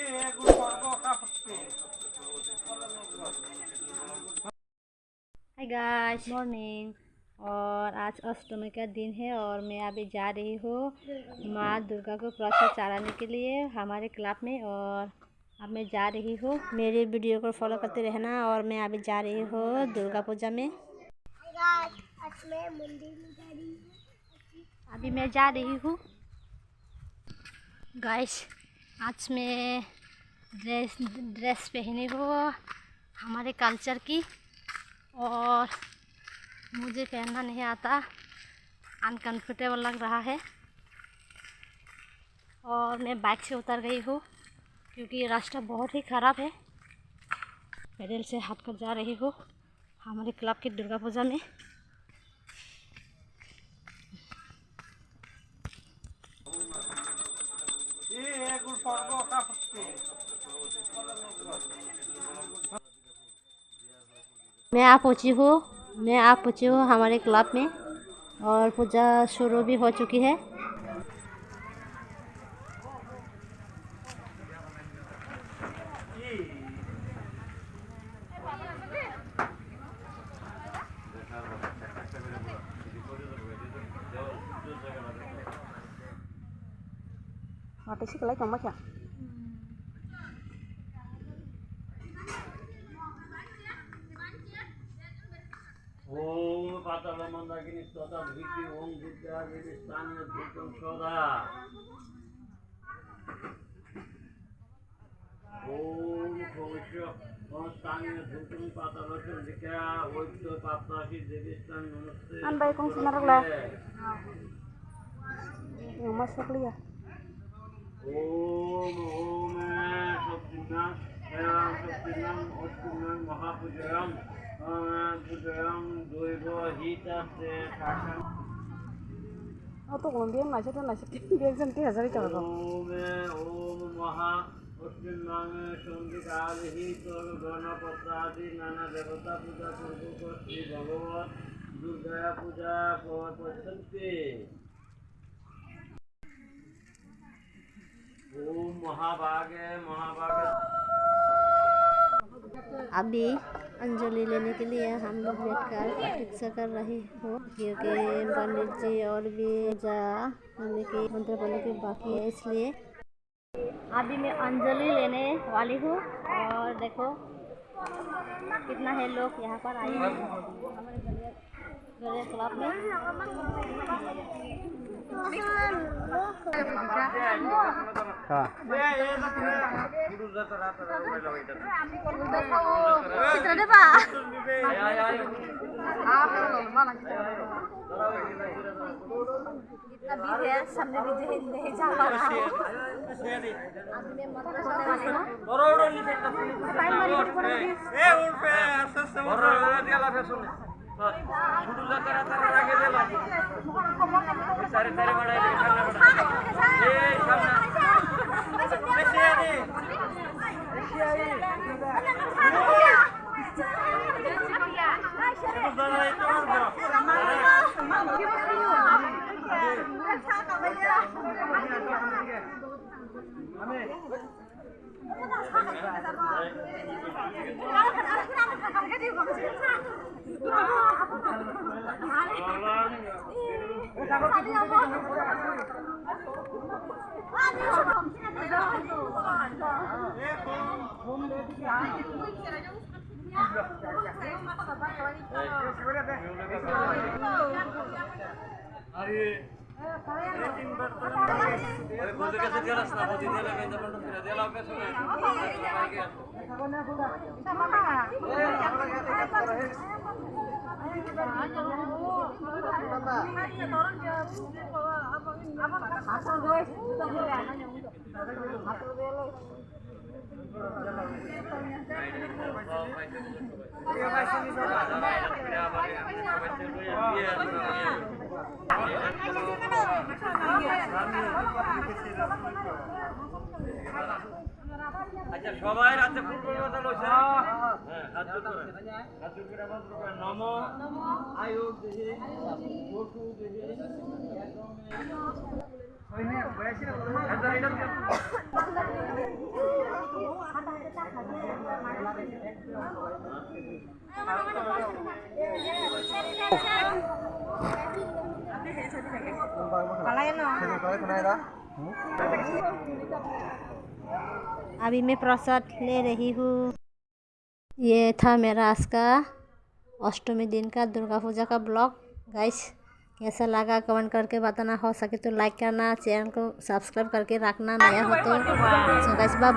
Hi guys, morning. और आज अष्टमी का दिन है और मैं अभी जा रही हूँ माँ दुर्गा को प्रसाद चढ़ाने के लिए हमारे क्लब में। और अब मैं जा रही हूँ, मेरी वीडियो को फॉलो करते रहना। और मैं अभी जा रही हूँ दुर्गा पूजा में। अभी मैं जा रही हूँ गाइस। आज मैं ड्रेस पहनी हूँ हमारे कल्चर की, और मुझे पहनना नहीं आता, अनकंफर्टेबल लग रहा है। और मैं बाइक से उतर गई हूँ क्योंकि ये रास्ता बहुत ही ख़राब है। पैदल से हाथ कर जा रही हूँ हमारे क्लब की दुर्गा पूजा में। मैं आ पहुँची हूँ हमारे क्लब में और पूजा शुरू भी हो चुकी है। Sih kelai kamu ya? ओम पाताल मंदाकिनी स्तोता भीति ओम विद्या देवी स्थानीय धूपम सदा ओम भविष्य ओम स्थानीय धूपम पाताल चंडिका वैद्य पापनाशी देवी स्थान नमस्ते An baik kong senar lah. Yang masuk lihat. Om Om शक्तिनाम अष्टनाम महापूजयम पूजयम दैव हितास्ते शासन Tuh kalau dia ngasih dia ganti hazard itu apa? ओम महा अष्टनाम संगीतादि तोर गणपतादि नाना देवता पूजा पूर्वक श्री भगवत दुर्गा पूजा पद्धति ओम महाभागे अभी अंजलि लेने के लिए हम लोग बैठकर प्रतीक्षा कर रहे हो क्योंकि पंडित जी और भी पूजा होने की मंत्र पढ़ने की बाकी है, इसलिए अभी मैं अंजलि लेने वाली हूँ। और देखो कितना है लोग यहाँ पर आए हैं हमारे गले क्लब में। सामने नहीं जा पा रहा हूँ। अभी मैं मंत्र सुनने वाली हूँ। अच्छा সবাই রাতে ফুটবল কথা লইছে হাত জোড় করে মন্ত্র করে নমো আয়ু দেহি বসু দেহি হইনে বয়সে अभी मैं प्रसाद ले रही हूँ। ये था मेरा आज का अष्टमी दिन का दुर्गा पूजा का ब्लॉग। गाइस कैसा लगा कमेंट करके बताना, हो सके तो लाइक करना, चैनल को सब्सक्राइब करके रखना नया हो तो। So guys bye.